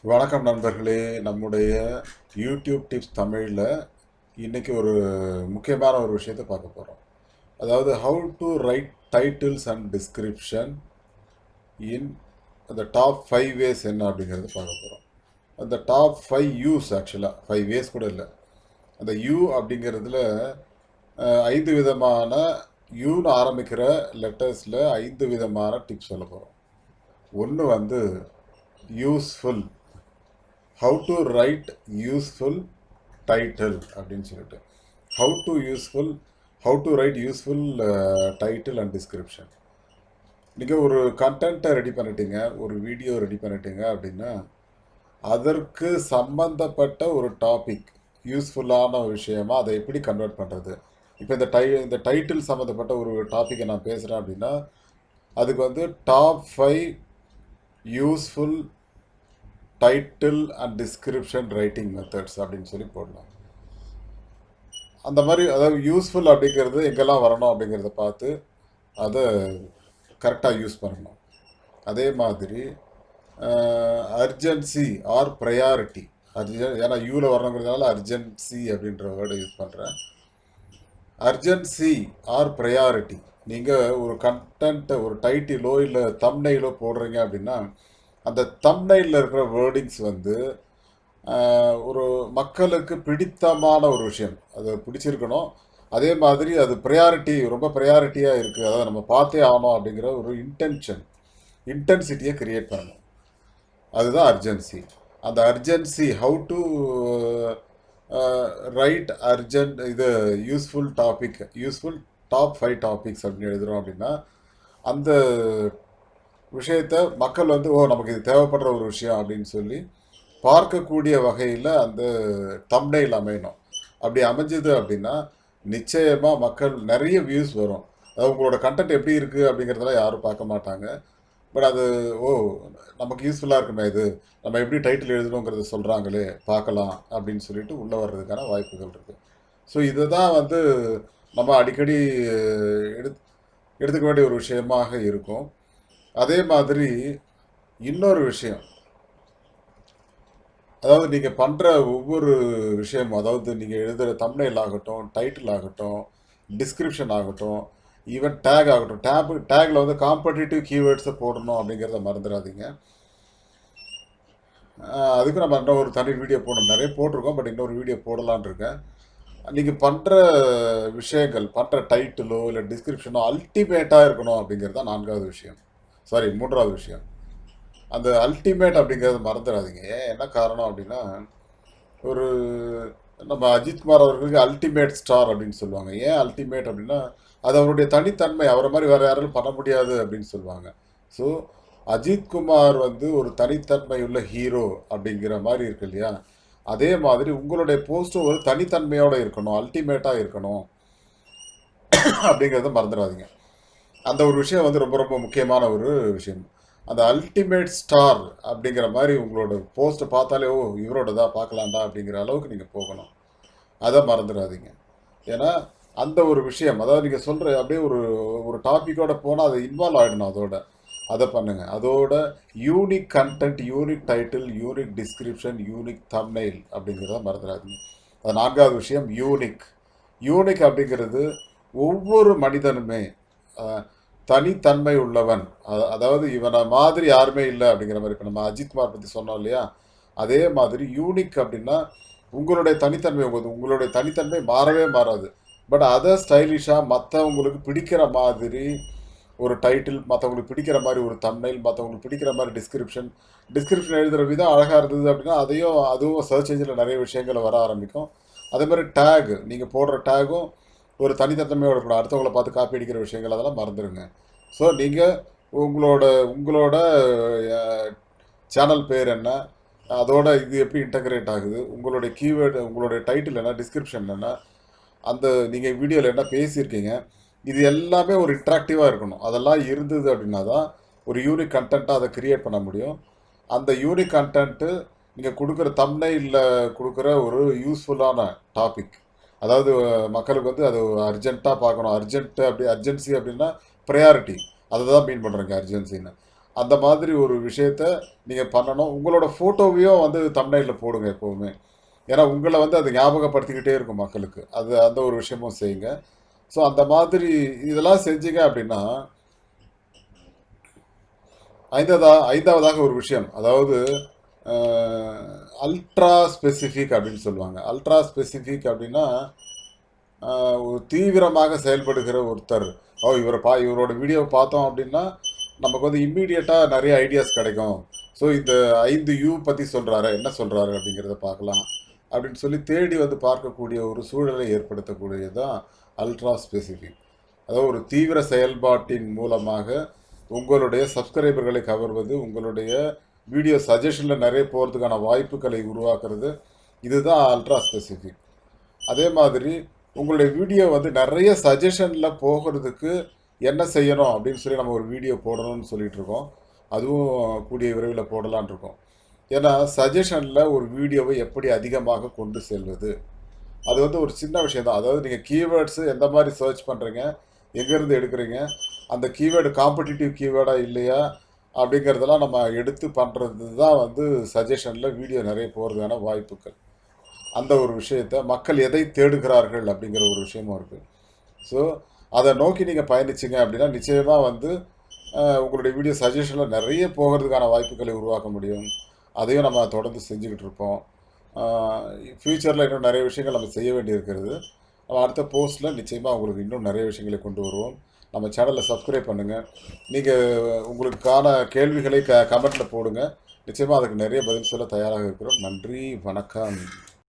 வணக்கம் நண்பர்களே. நம்முடைய யூடியூப் டிப்ஸ் தமிழில் இன்னைக்கு ஒரு முக்கியமான ஒரு விஷயத்தை பார்க்க போகிறோம். அதாவது how to write titles and description in அந்த டாப் 5 வேஸ் என்ன அப்படிங்கிறது பார்க்க போகிறோம். அந்த டாப் 5 யூஸ், ஆக்சுவலாக 5 வேஸ் கூட இல்லை. அந்த யூ அப்படிங்கிறதுல 5 விதமான யூன்னு ஆரம்பிக்கிற லெட்டர்ஸில் 5 விதமான டிப்ஸ் சொல்ல போகிறோம். ஒன்று வந்து useful, how to right useful title அப்படின்னு சொல்லிட்டு, how to right useful title and description. நீங்கள் ஒரு கண்டென்ட்டை ரெடி பண்ணிட்டீங்க, ஒரு வீடியோ ரெடி பண்ணிட்டீங்க அப்படின்னா அதற்கு சம்பந்தப்பட்ட ஒரு டாபிக், யூஸ்ஃபுல்லான ஒரு விஷயமா அதை எப்படி கன்வெர்ட் பண்ணுறது. இப்போ இந்த டைட்டில் சம்மந்தப்பட்ட ஒரு டாப்பிக்கை நான் பேசுகிறேன் அப்படின்னா அதுக்கு வந்து top 5 useful title and description writing methods அப்படின்னு சொல்லி போடலாம். அந்த மாதிரி, அதாவது யூஸ்ஃபுல் அப்படிங்கிறது எங்கெல்லாம் வரணும் அப்படிங்கிறத பார்த்து அதை கரெக்டாக யூஸ் பண்ணணும். அதே மாதிரி அர்ஜென்சி ஆர் ப்ரையாரிட்டி, ஏன்னா யூவில் வரணுங்கிறதுனால அர்ஜென்சி அப்படின்ற வேர்டை யூஸ் பண்ணுறேன். Urgency or priority. நீங்கள் ஒரு கண்டென்ட்டை, ஒரு டைட்டிலோ இல்லை தம்ப்நெயிலோ போடுறீங்க அப்படின்னா அந்த தம்ப்நெயிலில் இருக்கிற வேர்டிங்ஸ் வந்து ஒரு மக்களுக்கு பிடித்தமான ஒரு விஷயம், அது பிடிச்சிருக்கணும். அதே மாதிரி அது ப்ரையாரிட்டி, ரொம்ப ப்ரையாரிட்டியாக இருக்குது, அதாவது நம்ம பார்த்தே ஆகணும் அப்படிங்கிற ஒரு இன்டென்சிட்டியை கிரியேட் பண்ணணும். அதுதான் அர்ஜென்சி. அந்த urgency, how to write urgent, இது useful topic, useful top 5 topics அப்படின்னு எழுதுகிறோம் அப்படின்னா அந்த விஷயத்தை மக்கள் வந்து நமக்கு இது தேவைப்படுற ஒரு விஷயம் அப்படின்னு சொல்லி பார்க்கக்கூடிய வகையில் அந்த தம்ப்நெயில் அமையணும். அப்படி அமைஞ்சது அப்படின்னா நிச்சயமாக மக்கள் நிறைய வியூஸ் வரும். அதாவது உங்களோட கண்டென்ட் எப்படி இருக்குது அப்படிங்கிறதெல்லாம் யாரும் பார்க்க மாட்டாங்க. பட் அது நமக்கு யூஸ்ஃபுல்லாக இருக்குமே, இது நம்ம எப்படி டைட்டில் எழுதணுங்கிறத சொல்கிறாங்களே, பார்க்கலாம் அப்படின்னு சொல்லிட்டு உள்ளே வர்றதுக்கான வாய்ப்புகள் இருக்குது. ஸோ இதை தான் வந்து நம்ம அடிக்கடி எடுத்துக்க வேண்டிய ஒரு விஷயமாக இருக்கும். அதே மாதிரி இன்னொரு விஷயம், அதாவது நீங்கள் பண்ணுற ஒவ்வொரு விஷயமும், அதாவது நீங்கள் எழுதுகிற தம்ப்நெயில் ஆகட்டும், டைட்டில் ஆகட்டும், டிஸ்கிரிப்ஷன் ஆகட்டும், ஈவன் டேக் ஆகட்டும், டேக்கில் வந்து காம்படிட்டிவ் கீவேர்ட்ஸை போடணும் அப்படிங்கிறத மறந்துடாதீங்க. அதுக்கு நம்ம இன்னும் ஒரு தனி வீடியோ போடணும், நிறைய போட்டிருக்கோம், பட் இன்னொரு வீடியோ போடலான் இருக்கேன். நீங்கள் பண்ணுற விஷயங்கள், பண்ணுற டைட்டிலோ இல்லை டிஸ்கிரிப்ஷனோ அல்டிமேட்டாக இருக்கணும் அப்படிங்கிறது தான் 3வது விஷயம். அந்த அல்டிமேட் அப்படிங்கிறத மறந்துடாதீங்க. என்ன காரணம் அப்படின்னா, ஒரு நம்ம அஜித்குமார் அவர்களுக்கு அல்டிமேட் ஸ்டார் அப்படின்னு சொல்லுவாங்க. ஏன் அல்டிமேட் அப்படின்னா அது அவருடைய தனித்தன்மை, அவரை மாதிரி வேறு யாரும் பண்ண முடியாது அப்படின்னு சொல்லுவாங்க. ஸோ அஜித்குமார் வந்து ஒரு தனித்தன்மை உள்ள ஹீரோ அப்படிங்கிற மாதிரி இருக்கு இல்லையா, அதே மாதிரி உங்களுடைய போஸ்ட்டும் ஒரு தனித்தன்மையோடு இருக்கணும், அல்டிமேட்டாக இருக்கணும் அப்படிங்கிறத மறந்துடாதீங்க. அந்த ஒரு விஷயம் வந்து ரொம்ப ரொம்ப முக்கியமான ஒரு விஷயம். அந்த அல்டிமேட் ஸ்டார் அப்படிங்கிற மாதிரி உங்களோட போஸ்ட்டை பார்த்தாலே இவரோட தான் பார்க்கலாண்டா அப்படிங்கிற அளவுக்கு நீங்கள் போகணும். அதை மறந்துடாதீங்க. ஏன்னா அந்த ஒரு விஷயம், அதாவது நீங்கள் சொல்கிற அப்படியே ஒரு ஒரு டாப்பிக்கோட போனால் அதை இன்வால்வ் ஆகிடணும். அதை பண்ணுங்கள். அதோட unique content, unique title, unique description, unique thumbnail அப்படிங்கிறத மறந்துடாதீங்க. அது 4வது விஷயம், யூனிக் அப்படிங்கிறது ஒவ்வொரு மனிதனுமே தனித்தன்மை உள்ளவன், அதாவது இவனை மாதிரி யாருமே இல்லை அப்படிங்கிற மாதிரி. இப்போ நம்ம அஜித்குமார் பற்றி சொன்னோம் இல்லையா, அதே மாதிரி யூனிக் அப்படின்னா உங்களுடைய தனித்தன்மை மாறவே மாறாது. பட் அதை ஸ்டைலிஷாக மற்றவங்களுக்கு பிடிக்கிற மாதிரி ஒரு டைட்டில், மற்றவங்களுக்கு பிடிக்கிற மாதிரி ஒரு தம்ப்நெயில், மற்றவங்களுக்கு பிடிக்கிற மாதிரி டிஸ்கிரிப்ஷன் எழுதுகிற விதம் அழகாக இருந்தது அப்படின்னா அதுவும் சர்ச் என்ஜினில் நிறைய விஷயங்களை வர ஆரம்பிக்கும். அதே மாதிரி டேக், நீங்கள் போடுற டேகும் ஒரு தனித்தன்மையோட இருக்கணும். அடுத்தவங்களை பார்த்து காப்பி அடிக்கிற விஷயங்கள் அதெல்லாம் மறந்துடுங்க. ஸோ நீங்கள் உங்களோட சேனல் பேர் என்ன, அதோட இது எப்படி இன்டகிரேட் ஆகுது, உங்களுடைய கீவேர்டு, உங்களுடைய டைட்டில் என்ன, டிஸ்கிரிப்ஷன் என்ன, அந்த நீங்கள் வீடியோவில் என்ன பேசியிருக்கீங்க, இது எல்லாமே ஒரு இன்ட்ராக்டிவாக இருக்கணும். அதெல்லாம் இருந்தது அப்படின்னா தான் ஒரு யூனிக் கண்டென்ட்டாக அதை கிரியேட் பண்ண முடியும். அந்த யூனிக் கண்டென்ட்டு நீங்கள் கொடுக்குற தம்ப்நெயிலில் கொடுக்குற ஒரு யூஸ்ஃபுல்லான டாபிக், அதாவது மக்களுக்கு வந்து அது அர்ஜென்ட்டாக பார்க்கணும். அர்ஜென்சி அப்படின்னா ப்ரையாரிட்டி, அதை தான் மீன் பண்ணுறேங்க அர்ஜென்சின்னு. அந்த மாதிரி ஒரு விஷயத்த நீங்கள் பண்ணணும். உங்களோட ஃபோட்டோவையும் வந்து தம்ப்நெயிலில் போடுங்க எப்போவுமே. ஏன்னா உங்களை வந்து அது ஞாபகப்படுத்திக்கிட்டே இருக்கும் மக்களுக்கு. அது அந்த ஒரு விஷயமும் செய்யுங்க. ஸோ அந்த மாதிரி இதெல்லாம் செஞ்சீங்க அப்படின்னா, ஐந்தாவதாக ஒரு விஷயம். அதாவது அல்ட்ரா ஸ்பெசிஃபிக் அப்படின்னு சொல்லுவாங்க. அல்ட்ரா ஸ்பெசிஃபிக் அப்படின்னா, ஒரு தீவிரமாக செயல்படுகிற ஒருத்தர். இவரோட வீடியோவை பார்த்தோம் அப்படின்னா, நமக்கு வந்து இம்மீடியட்டாக நிறைய ஐடியாஸ் கிடைக்கும். ஸோ இந்த 5 பற்றி சொல்கிறாரு, என்ன சொல்கிறாரு அப்படிங்கிறத பார்க்கலாம் அப்படின்னு சொல்லி தேடி வந்து பார்க்கக்கூடிய ஒரு சூழலை ஏற்படுத்தக்கூடியது தான் அல்ட்ரா ஸ்பெசிஃபிக். அதாவது ஒரு தீவிர செயல்பாட்டின் மூலமாக உங்களுடைய சப்ஸ்கிரைபர்களை கவர்வது, உங்களுடைய வீடியோ சஜஷனில் நிறைய போகிறதுக்கான வாய்ப்புகளை உருவாக்குறது, இதுதான் அல்ட்ரா ஸ்பெசிஃபிக். அதே மாதிரி உங்களுடைய வீடியோ வந்து நிறைய சஜஷனில் போகிறதுக்கு என்ன செய்யணும் அப்படின்னு சொல்லி நம்ம ஒரு வீடியோ போடணும்னு சொல்லிட்டு இருக்கோம். அதுவும் கூடிய விரைவில் போடலான் இருக்கோம். ஏன்னா சஜஷனில் ஒரு வீடியோவை எப்படி அதிகமாக கொண்டு செல்வது, அது வந்து ஒரு சின்ன விஷயம் தான். அதாவது நீங்கள் கீவேர்ட்ஸு எந்த மாதிரி சர்ச் பண்ணுறீங்க, எங்கேருந்து எடுக்கிறீங்க, அந்த கீவேர்டு காம்படிட்டிவ் கீவேர்டாக இல்லையா அப்படிங்கிறதெல்லாம் நம்ம எடுத்து பண்ணுறது தான் வந்து சஜஷனில் வீடியோ நிறைய போகிறதுக்கான வாய்ப்புகள். அந்த ஒரு விஷயத்த மக்கள் எதை தேடுகிறார்கள் அப்படிங்கிற ஒரு விஷயமும் இருக்குது. ஸோ அதை நோக்கி நீங்கள் பயணிச்சிங்க அப்படின்னா நிச்சயமாக வந்து உங்களுடைய வீடியோ சஜஷனில் நிறைய போகிறதுக்கான வாய்ப்புகளை உருவாக்க முடியும். அதையும் நம்ம தொடர்ந்து செஞ்சுக்கிட்டு இருப்போம். ஃப்யூச்சரில் இன்னும் நிறைய விஷயங்கள் நம்ம செய்ய வேண்டியிருக்கிறது. நம்ம அடுத்த போஸ்ட்டில் நிச்சயமாக உங்களுக்கு இன்னும் நிறைய விஷயங்களை கொண்டு வருவோம். நம்ம சேனலை சப்ஸ்கிரைப் பண்ணுங்கள். நீங்கள் உங்களுக்கான கேள்விகளை கமெண்ட்டில் போடுங்க. நிச்சயமாக அதுக்கு நிறைய பதில் சொல்ல தயாராக இருக்கிறோம். நன்றி, வணக்கம்.